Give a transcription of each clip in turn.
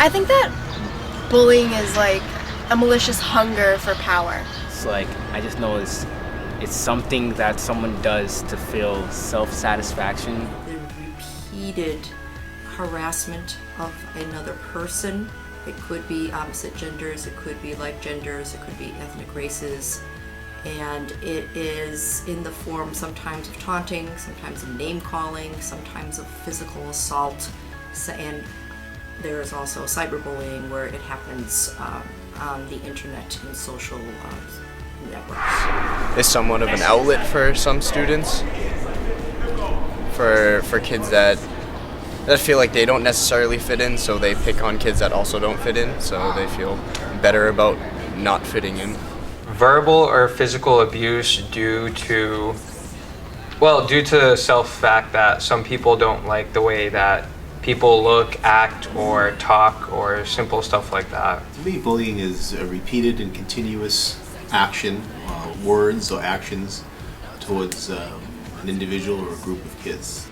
I think that bullying is like a malicious hunger for power. It's like, I just know it's something that someone does to feel self-satisfaction. The repeated harassment of another person. It could be opposite genders, it could be like genders, it could be ethnic races. And it is in the form sometimes of taunting, sometimes of name calling, sometimes of physical assault. And there is also cyberbullying where it happens on the internet and social networks. Is somewhat of an outlet for some students, for kids that feel like they don't necessarily fit in, so they pick on kids that also don't fit in, so they feel better about not fitting in. Verbal or physical abuse due to the self-fact that some people don't like the way that people look, act, or talk, or simple stuff like that. To me, bullying is a repeated and continuous action, words or actions towards an individual or a group of kids.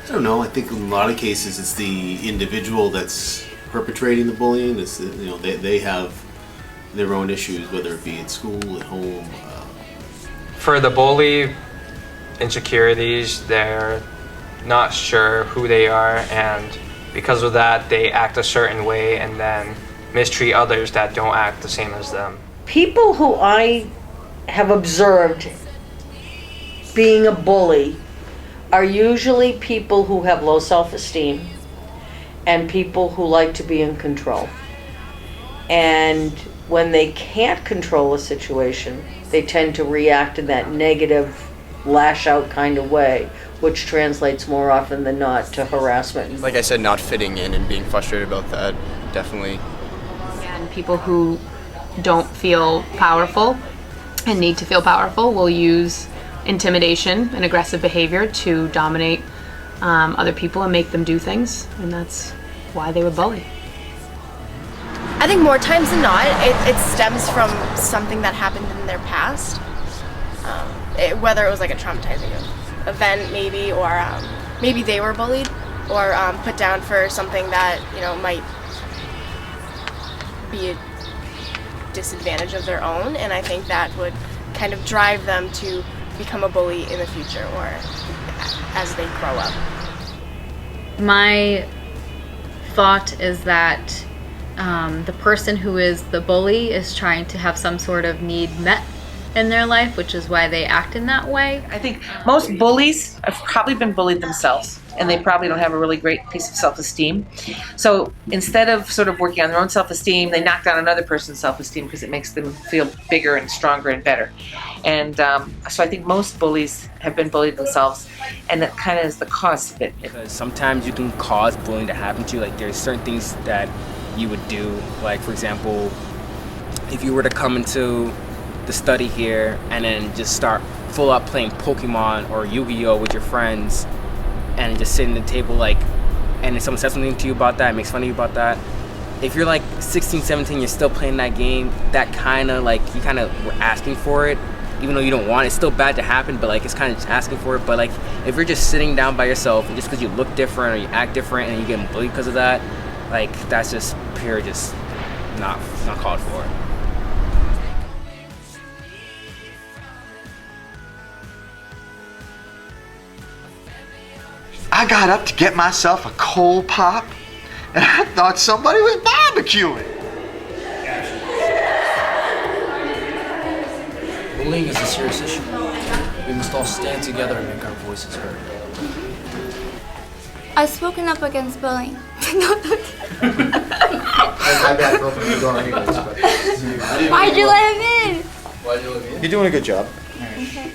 I don't know. I think in a lot of cases it's the individual that's perpetrating the bullying. It's, they have their own issues, whether it be at school, at home. For the bully, insecurities, they're not sure who they are, and because of that they act a certain way and then mistreat others that don't act the same as them. People who I have observed being a bully are usually people who have low self-esteem and people who like to be in control. And when they can't control a situation, they tend to react in that negative, lash-out kind of way, which translates more often than not to harassment. Like I said, not fitting in and being frustrated about that, definitely. And people who don't feel powerful and need to feel powerful will use intimidation and aggressive behavior to dominate other people and make them do things, and that's why they were bullied. I think more times than not, it stems from something that happened in their past, whether it was like a traumatizing event maybe, or maybe they were bullied or put down for something that might be a disadvantage of their own, and I think that would kind of drive them to become a bully in the future or as they grow up. My thought is that the person who is the bully is trying to have some sort of need met in their life, which is why they act in that way. I think most bullies have probably been bullied themselves, and they probably don't have a really great piece of self-esteem. So instead of sort of working on their own self-esteem, they knock down another person's self-esteem because it makes them feel bigger and stronger and better. And so I think most bullies have been bullied themselves, and that kind of is the cause of it. Because sometimes you can cause bullying to happen to you. Like, there's certain things that you would do. Like, for example, if you were to come into the study here and then just start full up playing Pokemon or Yu-Gi-Oh with your friends and just sitting at the table, like, and if someone says something to you about that, makes fun of you about that, if you're like 16, 17, you're still playing that game, that kind of like, you kind of were asking for it, even though you don't want it. It's still bad to happen, but like, it's kind of just asking for it. But like, if you're just sitting down by yourself and just because you look different or you act different and you get bullied because of that, like, that's just pure, just not called for. I got up to get myself a cold pop, and I thought somebody was barbecuing. Bullying is a serious issue. We must all stand together and make our voices heard. I've spoken up against bullying. Why'd you let him in? You're doing a good job. Okay.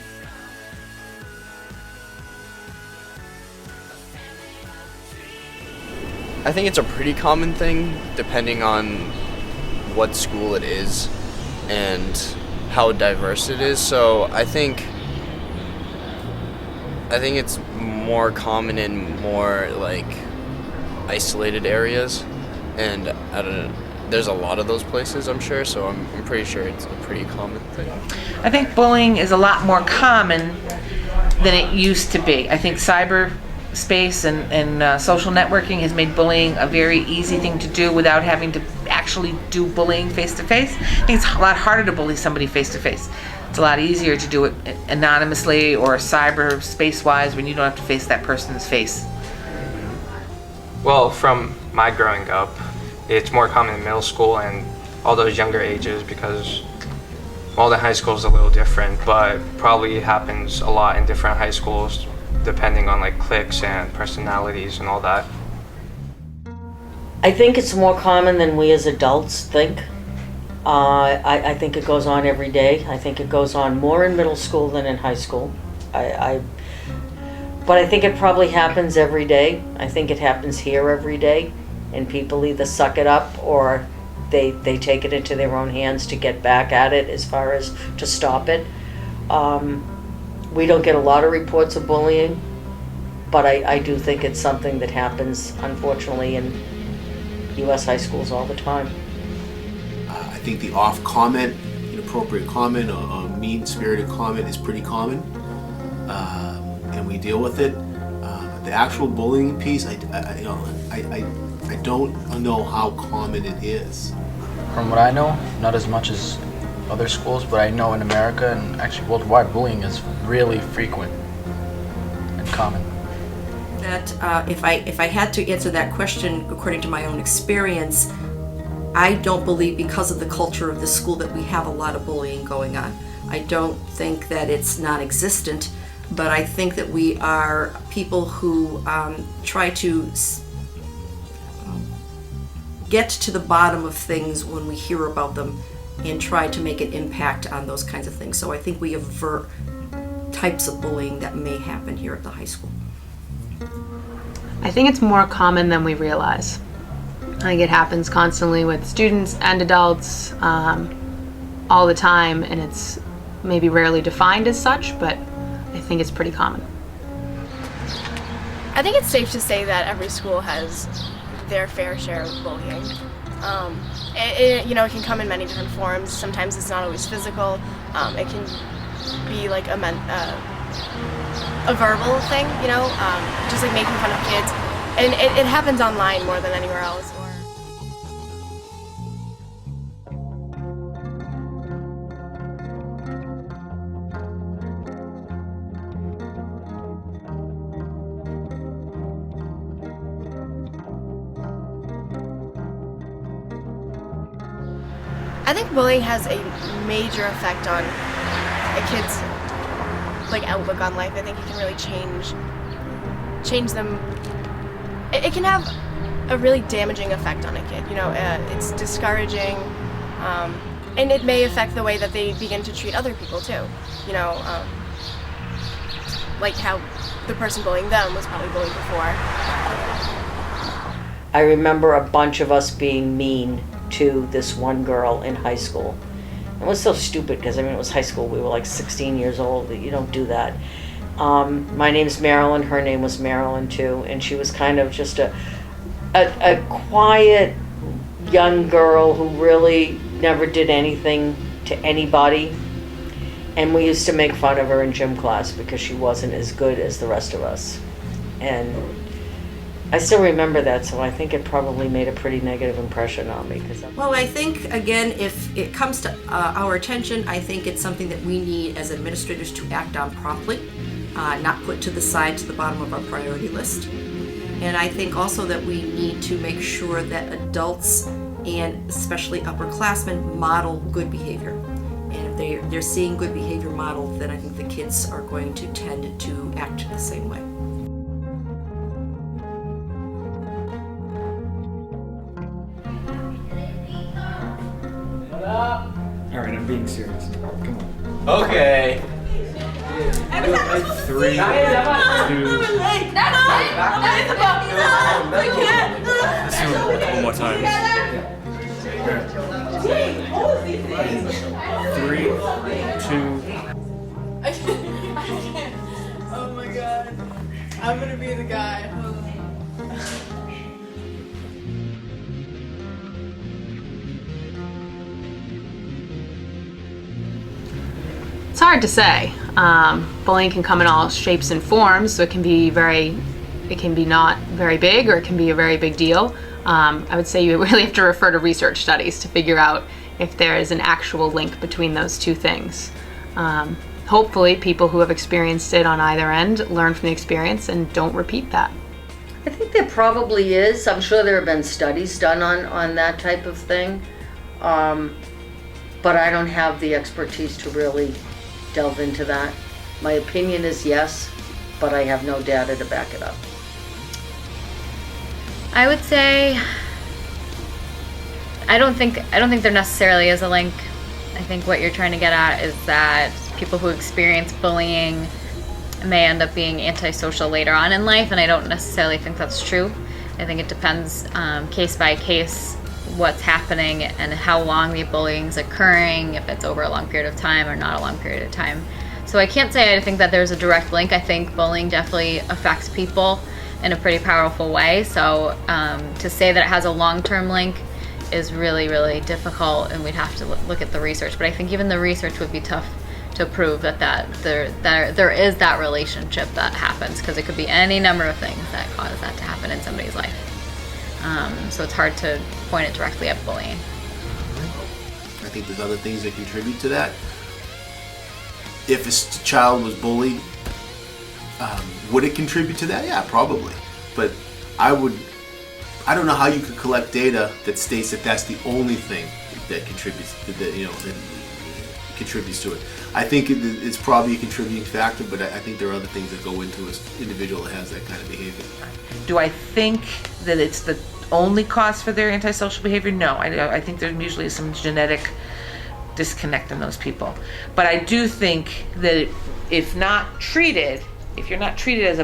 I think it's a pretty common thing depending on what school it is and how diverse it is. So I think it's more common in more like isolated areas, and there's a lot of those places, I'm sure, so I'm pretty sure it's a pretty common thing. I think bullying is a lot more common than it used to be. I think cyberspace and social networking has made bullying a very easy thing to do without having to actually do bullying face to face. I think it's a lot harder to bully somebody face to face. It's a lot easier to do it anonymously or cyberspace wise when you don't have to face that person's face. Well, from my growing up, it's more common in middle school and all those younger ages because, well, the high school is a little different, but probably happens a lot in different high schools depending on like cliques and personalities and all that. I think it's more common than we as adults think. I think it goes on every day. I think it goes on more in middle school than in high school. But I think it probably happens every day. I think it happens here every day. And people either suck it up or they take it into their own hands to get back at it as far as to stop it. We don't get a lot of reports of bullying, but I do think it's something that happens, unfortunately, in U.S. high schools all the time. I think the off comment, inappropriate comment, or mean-spirited comment is pretty common, and we deal with it. The actual bullying piece, I don't know how common it is. From what I know, not as much as other schools, but I know in America and actually worldwide, bullying is really frequent and common. That if I had to answer that question according to my own experience, I don't believe because of the culture of the school that we have a lot of bullying going on. I don't think that it's non-existent, but I think that we are people who try to get to the bottom of things when we hear about them and try to make an impact on those kinds of things. So I think we avert types of bullying that may happen here at the high school. I think it's more common than we realize. I think it happens constantly with students and adults all the time, and it's maybe rarely defined as such, but I think it's pretty common. I think it's safe to say that every school has their fair share of bullying. It can come in many different forms. Sometimes it's not always physical. It can be like a verbal thing, just like making fun of kids. And it happens online more than anywhere else. I think bullying has a major effect on a kid's outlook on life. I think it can really change them. It can have a really damaging effect on a kid. It's discouraging, and it may affect the way that they begin to treat other people too. Like how the person bullying them was probably bullied before. I remember a bunch of us being mean to this one girl in high school. It was so stupid because it was high school. We were like 16 years old. You don't do that. My name's Marilyn. Her name was Marilyn too, and she was kind of just a quiet young girl who really never did anything to anybody. And we used to make fun of her in gym class because she wasn't as good as the rest of us. And I still remember that, so I think it probably made a pretty negative impression on me. Well, I think, again, if it comes to our attention, I think it's something that we need as administrators to act on promptly, not put to the side to the bottom of our priority list. And I think also that we need to make sure that adults and especially upperclassmen model good behavior. And if they're seeing good behavior modeled, then I think the kids are going to tend to act the same way. Alright, I'm being serious. Come on. Okay. 3, 2. Let's do it one more time. 3, 2. I can't. Oh my god. I'm gonna be the guy. It's hard to say. Bullying can come in all shapes and forms, so it can be not very big, or it can be a very big deal. I would say you really have to refer to research studies to figure out if there is an actual link between those two things. Hopefully, people who have experienced it on either end learn from the experience and don't repeat that. I think there probably is. I'm sure there have been studies done on that type of thing. But I don't have the expertise to really delve into that. My opinion is yes, but I have no data to back it up. I would say I don't think there necessarily is a link. I think what you're trying to get at is that people who experience bullying may end up being antisocial later on in life, and I don't necessarily think that's true. I think it depends case by case what's happening and how long the bullying is occurring, if it's over a long period of time or not a long period of time. So I can't say I think that there's a direct link. I think bullying definitely affects people in a pretty powerful way. So to say that it has a long-term link is really, really difficult, and we'd have to look at the research. But I think even the research would be tough to prove that there is that relationship that happens, because it could be any number of things that cause that to happen in somebody's life. So it's hard to point it directly at bullying. I think there's other things that contribute to that. If a child was bullied, would it contribute to that? Yeah, probably. But I don't know how you could collect data that states that that's the only thing that contributes to that contributes to it. I think it's probably a contributing factor, but I think there are other things that go into an individual that has that kind of behavior. Do I think that it's the only cause for their antisocial behavior? No, I think there usually is some genetic disconnect in those people. But I do think that if you're not treated as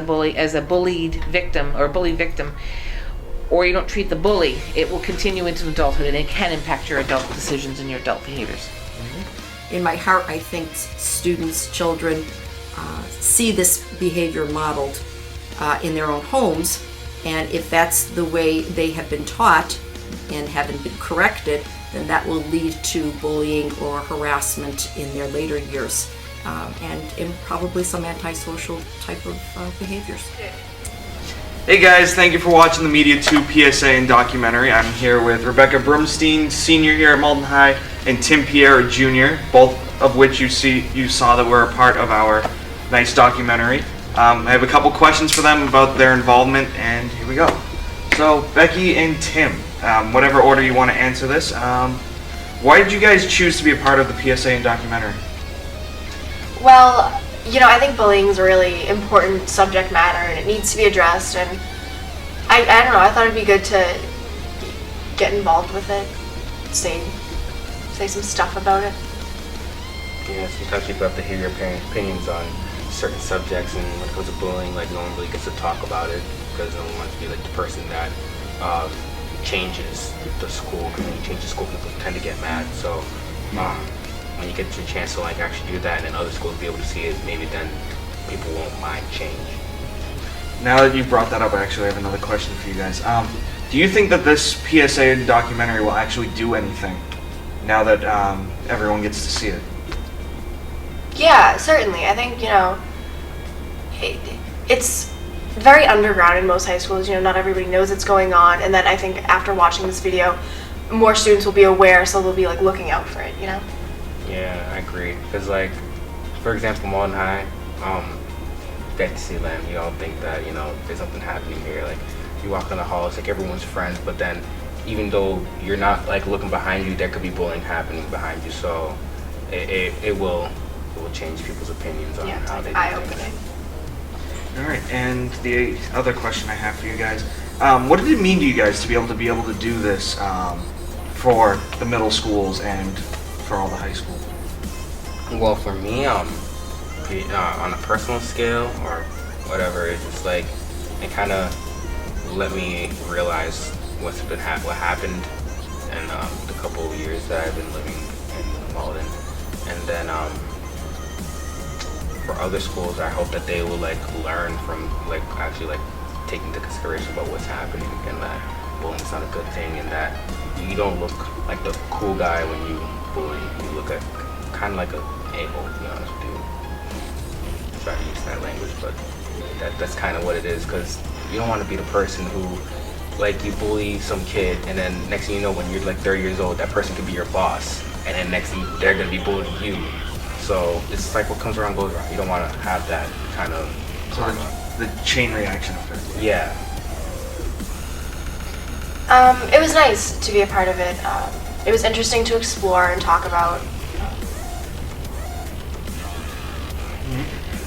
a bullied victim or a bully victim, or you don't treat the bully, it will continue into adulthood, and it can impact your adult decisions and your adult behaviors. In my heart, I think students, children, see this behavior modeled in their own homes, and if that's the way they have been taught and haven't been corrected, then that will lead to bullying or harassment in their later years, and probably some antisocial type of behaviors. Hey guys, thank you for watching the Media 2 PSA and documentary. I'm here with Rebecca Brumstein, senior here at Malden High, and Tim Pierre, junior, both of which you saw that were a part of our nice documentary. I have a couple questions for them about their involvement, and here we go. So, Becky and Tim, whatever order you want to answer this, why did you guys choose to be a part of the PSA and documentary? Well, I think bullying is a really important subject matter, and it needs to be addressed, and I don't know, I thought it'd be good to get involved with it, say some stuff about it. Yeah, sometimes people have to hear your opinions on certain subjects, and when it comes to bullying, like, no one really gets to talk about it because no one wants to be like the person that changes the school. Because when you change the school, people tend to get mad. So when you get your chance to like actually do that, and then other schools be able to see it, maybe then people won't mind change. Now that you've brought that up, actually, I have another question for you guys. Do you think that this PSA documentary will actually do anything now that everyone gets to see it? Yeah, certainly. I think, it's very underground in most high schools. Not everybody knows what's going on, and then I think after watching this video, more students will be aware, so they'll be like looking out for it, Yeah, I agree. Because, like, for example, Malden High, you get to see them, you don't think that, there's something happening here. Like, you walk in the hall, it's like everyone's friends, but then even though you're not, like, looking behind you, there could be bullying happening behind you. So it will change people's opinions on how they do eye-opening. All right, and the other question I have for you guys, what did it mean to you guys to be able to do this for the middle schools and for all the high school? Well, for me, on a personal scale or whatever, it's just like it kind of let me realize what happened in the couple of years that I've been living in Malden, and then for other schools, I hope that they will like learn from actually taking into consideration about what's happening, and that bullying is not a good thing, and that you don't look like the cool guy when you bully. You look at kind of like a a-hole, to be honest with you. Sorry to use that language, but that's kind of what it is, because you don't want to be the person who, like, you bully some kid, and then next thing you know, when you're like 30 years old, that person could be your boss, and then next thing they're going to be bullying you. So it's like what comes around goes around. You don't want to have that kind of the chain reaction effect. Yeah. It was nice to be a part of it. It was interesting to explore and talk about.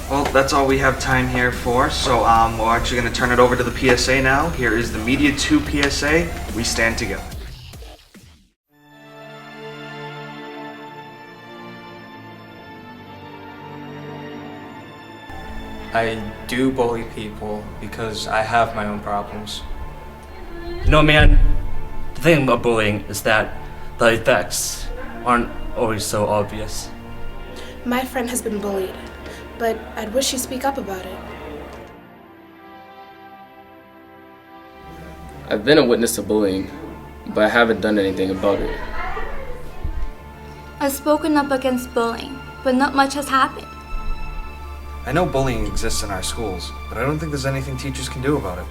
Well, that's all we have time here for, so we're actually going to turn it over to the PSA now. Here is the Media 2 PSA. We stand together. I do bully people because I have my own problems. You know, man, the thing about bullying is that the effects aren't always so obvious. My friend has been bullied, but I'd wish she'd speak up about it. I've been a witness to bullying, but I haven't done anything about it. I've spoken up against bullying, but not much has happened. I know bullying exists in our schools, but I don't think there's anything teachers can do about it.